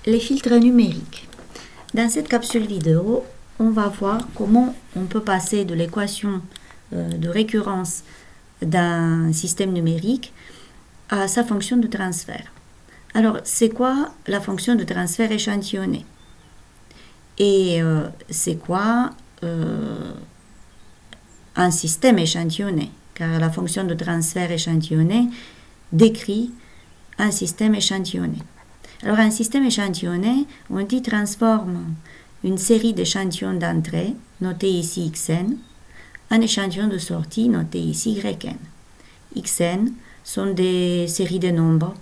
Les filtres numériques. Dans cette capsule vidéo, on va voir comment on peut passer de l'équation de récurrence d'un système numérique à sa fonction de transfert. Alors, c'est quoi la fonction de transfert échantillonné? Et c'est quoi un système échantillonné? Car la fonction de transfert échantillonné décrit un système échantillonné. Alors, un système échantillonné, on dit transforme une série d'échantillons d'entrée, noté ici xn, en échantillon de sortie, noté ici yn. Xn sont des séries de nombres,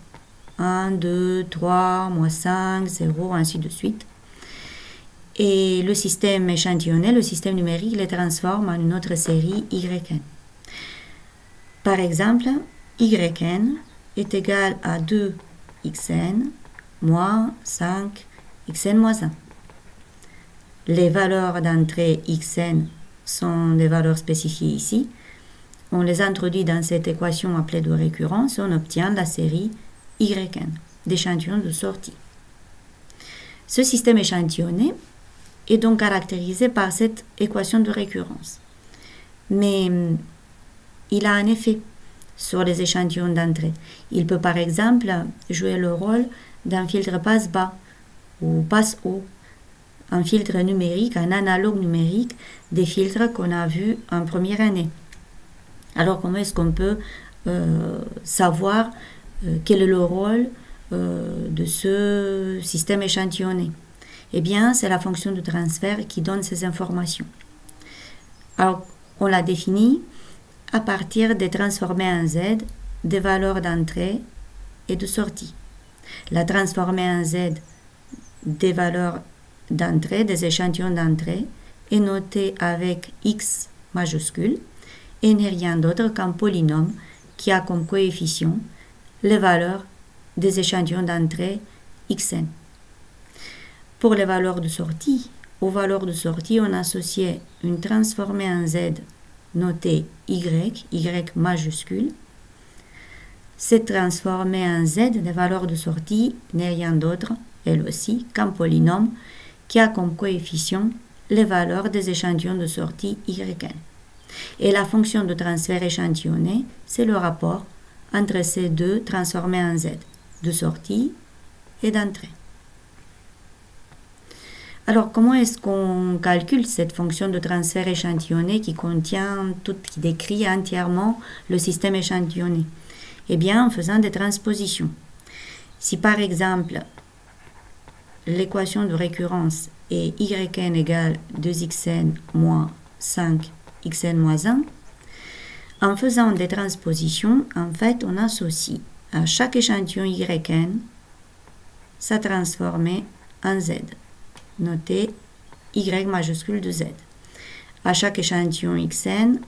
1, 2, 3, moins 5, 0, ainsi de suite. Et le système échantillonné, le système numérique, les transforme en une autre série yn. Par exemple, yn est égal à 2xn moins 5 xn moins 1. Les valeurs d'entrée xn sont des valeurs spécifiées ici. On les introduit dans cette équation appelée de récurrence et on obtient la série yn, d'échantillons de sortie. Ce système échantillonné est donc caractérisé par cette équation de récurrence. Mais il a un effet sur les échantillons d'entrée. Il peut par exemple jouer le rôle d'un filtre passe-bas ou passe-haut, un filtre numérique, un analogue numérique des filtres qu'on a vus en première année. Alors, comment est-ce qu'on peut savoir quel est le rôle de ce système échantillonné? Eh bien, c'est la fonction de transfert qui donne ces informations. Alors, on l'a définit à partir des transformés en Z des valeurs d'entrée et de sortie. La transformée en Z des valeurs d'entrée, des échantillons d'entrée, est notée avec x majuscule et n'est rien d'autre qu'un polynôme qui a comme coefficient les valeurs des échantillons d'entrée xn. Pour les valeurs de sortie, aux valeurs de sortie, on associait une transformée en z notée y majuscule. Cette transformée en z des valeurs de sortie n'est rien d'autre, elle aussi, qu'un polynôme qui a comme coefficient les valeurs des échantillons de sortie yn. Et la fonction de transfert échantillonné, c'est le rapport entre ces deux transformés en z, de sortie et d'entrée. Alors, comment est-ce qu'on calcule cette fonction de transfert échantillonné qui décrit entièrement le système échantillonné? Eh bien, en faisant des transpositions. Si par exemple, l'équation de récurrence est yn égale 2xn moins 5 xn moins 1, en faisant des transpositions, en fait, on associe à chaque échantillon yn sa transformée en z, noté y majuscule de z. À chaque échantillon xn,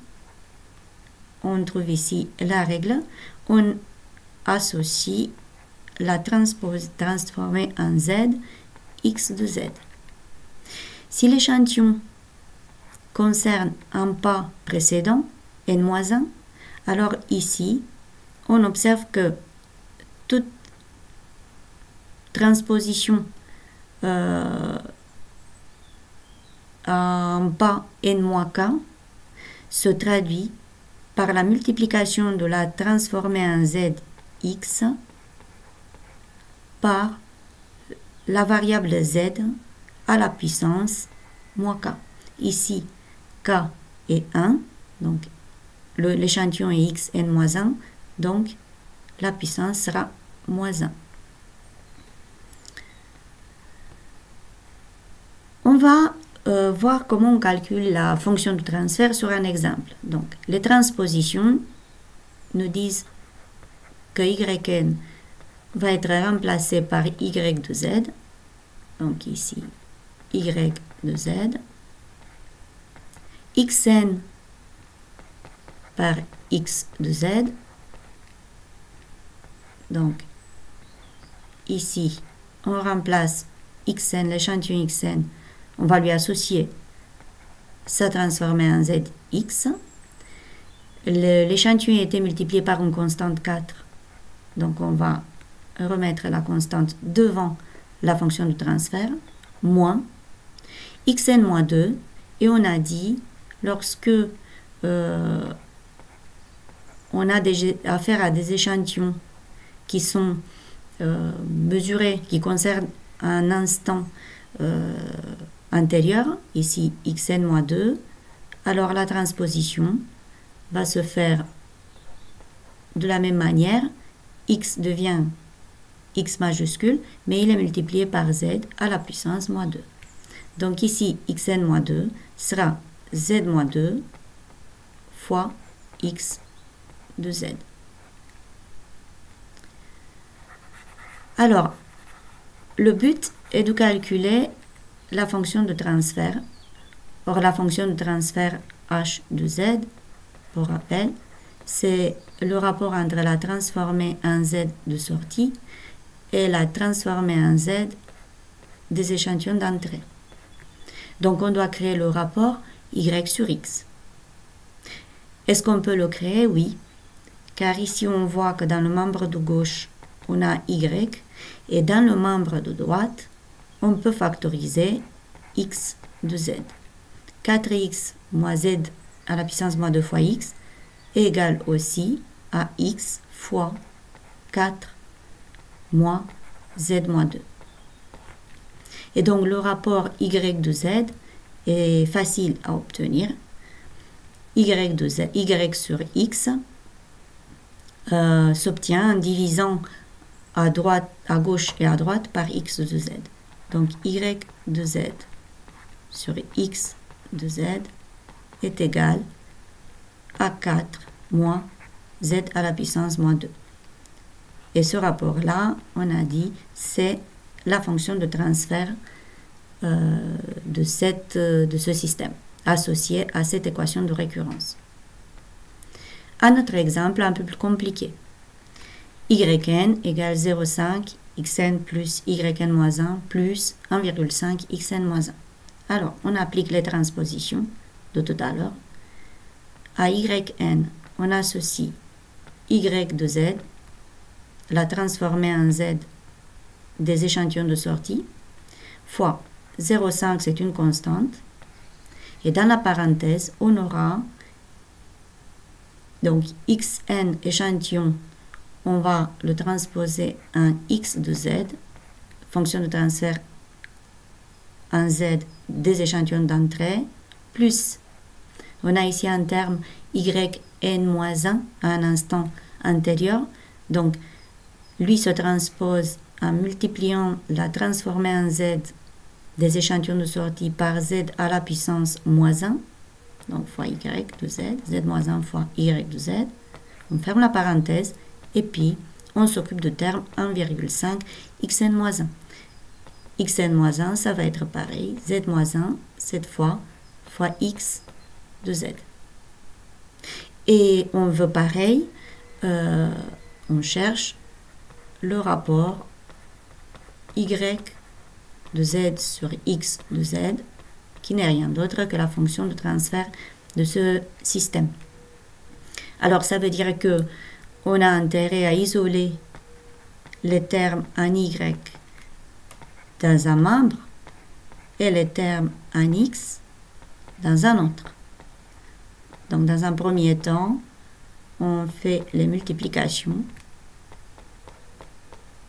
on trouve ici la règle, on associe la transformée en z x de z. Si l'échantillon concerne un pas précédent, n-1, alors ici, on observe que toute transposition à un pas n-k se traduit par la multiplication de la transformée en z x par la variable z à la puissance moins k. Ici, k est 1, donc l'échantillon est x n-1, donc la puissance sera moins 1. On va voir comment on calcule la fonction de transfert sur un exemple. Donc, les transpositions nous disent que yn va être remplacé par y de z, donc ici y de z, xn par x de z, donc ici on remplace xn, l'échantillon xn, on va lui associer sa transformée en zx. L'échantillon a été multiplié par une constante 4, donc on va remettre la constante devant la fonction de transfert, moins xn moins 2, et on a dit, lorsque on a affaire à des échantillons qui sont mesurés, qui concernent un instant antérieur, ici xn moins 2, alors la transposition va se faire de la même manière. X devient x majuscule, mais il est multiplié par z à la puissance moins 2. Donc ici, xn moins 2 sera z moins 2 fois x de z. Alors, le but est de calculer la fonction de transfert. Or, la fonction de transfert h de z, pour rappel, c'est le rapport entre la transformée en z de sortie et la transformée en z des échantillons d'entrée. Donc, on doit créer le rapport y sur x. Est-ce qu'on peut le créer? Oui, car ici, on voit que dans le membre de gauche, on a y, et dans le membre de droite, on peut factoriser x de z. 4x moins z à la puissance moins 2 fois x est égal aussi à x fois 4 moins z moins 2. Et donc le rapport y de z est facile à obtenir. Y sur x s'obtient en divisant à gauche et à droite par x de z. Donc y de z sur x de z est égal à 4 moins z à la puissance moins 2. Et ce rapport-là, on a dit, c'est la fonction de transfert de ce système, associé à cette équation de récurrence. Un autre exemple un peu plus compliqué. Yn égale 0,5 xn plus yn moins 1 plus 1,5 xn moins 1. Alors, on applique les transpositions de tout à l'heure. À yn, on associe y de z, la transformée en z des échantillons de sortie, fois 0,5, c'est une constante. Et dans la parenthèse, on aura donc xn échantillon, on va le transposer en x de z, fonction de transfert en z des échantillons d'entrée, plus, on a ici un terme yn moins 1 à un instant antérieur, donc lui se transpose en multipliant la transformée en z des échantillons de sortie par z à la puissance moins 1, donc fois y de z, z moins 1 fois y de z. On ferme la parenthèse et puis on s'occupe de terme 1,5 xn moins 1. Xn moins 1, ça va être pareil, z moins 1, cette fois x de z. Et on veut pareil, on cherche le rapport y de z sur x de z, qui n'est rien d'autre que la fonction de transfert de ce système. Alors ça veut dire que on a intérêt à isoler les termes en y dans un membre et les termes en x dans un autre. Donc dans un premier temps, on fait les multiplications.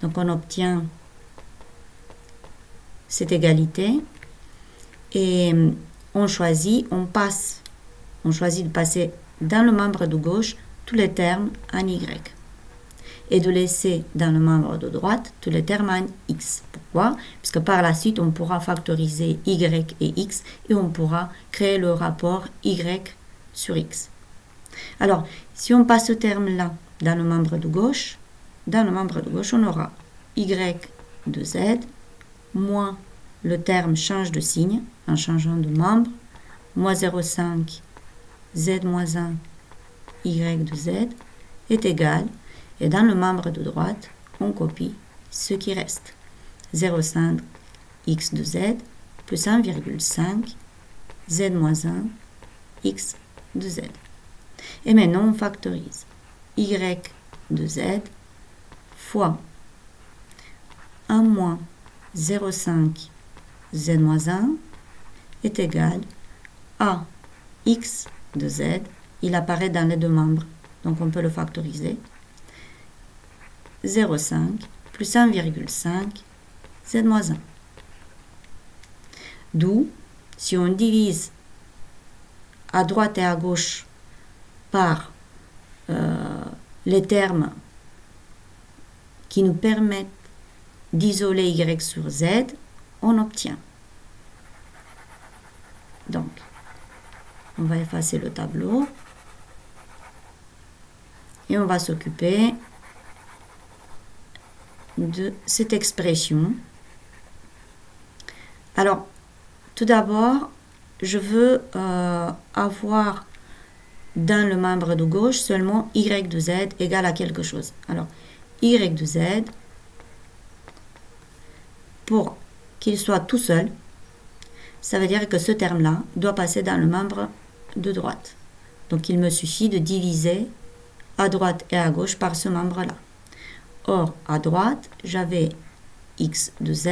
Donc on obtient cette égalité et on choisit de passer dans le membre de gauche tous les termes en y et de laisser dans le membre de droite tous les termes en x. Pourquoi? Puisque par la suite, on pourra factoriser y et x et on pourra créer le rapport y sur x. Alors, si on passe ce terme-là dans le membre de gauche, on aura y de z moins le terme change de signe en changeant de membre, moins 0,5 z moins 1 y de z est égal, et dans le membre de droite, on copie ce qui reste. 0,5 x de z plus 1,5 z moins 1 x de z. Et maintenant, on factorise y de z fois 1 moins 0,5 z-1 est égal à x de z. Il apparaît dans les deux membres, donc on peut le factoriser. 0,5 plus 1,5 z-1. D'où, si on divise à droite et à gauche par les termes qui nous permettent d'isoler y sur z, on obtient. Donc, on va effacer le tableau et on va s'occuper de cette expression. Alors, tout d'abord, je veux avoir dans le membre de gauche seulement y de z égale à quelque chose. Alors, y de z, pour qu'il soit tout seul, ça veut dire que ce terme-là doit passer dans le membre de droite. Donc, il me suffit de diviser à droite et à gauche par ce membre-là. Or, à droite, j'avais x de z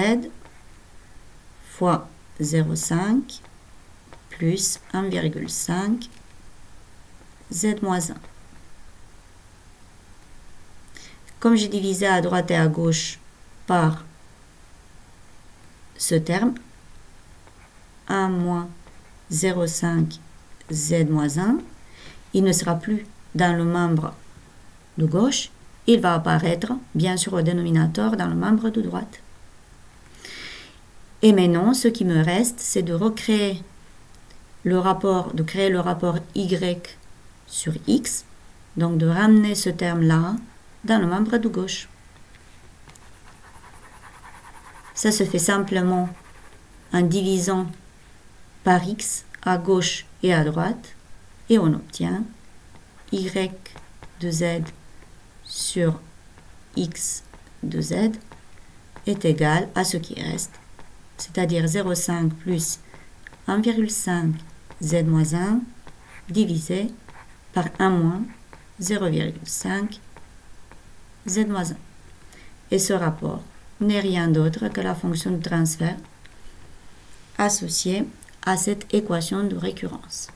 fois 0,5 plus 1,5 z-1. Comme j'ai divisé à droite et à gauche par ce terme, 1 moins 0,5 z-1, il ne sera plus dans le membre de gauche, il va apparaître bien sûr au dénominateur dans le membre de droite. Et maintenant, ce qui me reste, c'est de recréer le rapport, de créer le rapport y sur x, donc de ramener ce terme-là dans le membre de gauche. Ça se fait simplement en divisant par x à gauche et à droite, et on obtient y de z sur x de z est égal à ce qui reste, c'est-à-dire 0,5 plus 1,5 z-1 divisé par 1 moins 0,5 z-1. Et ce rapport n'est rien d'autre que la fonction de transfert associée à cette équation de récurrence.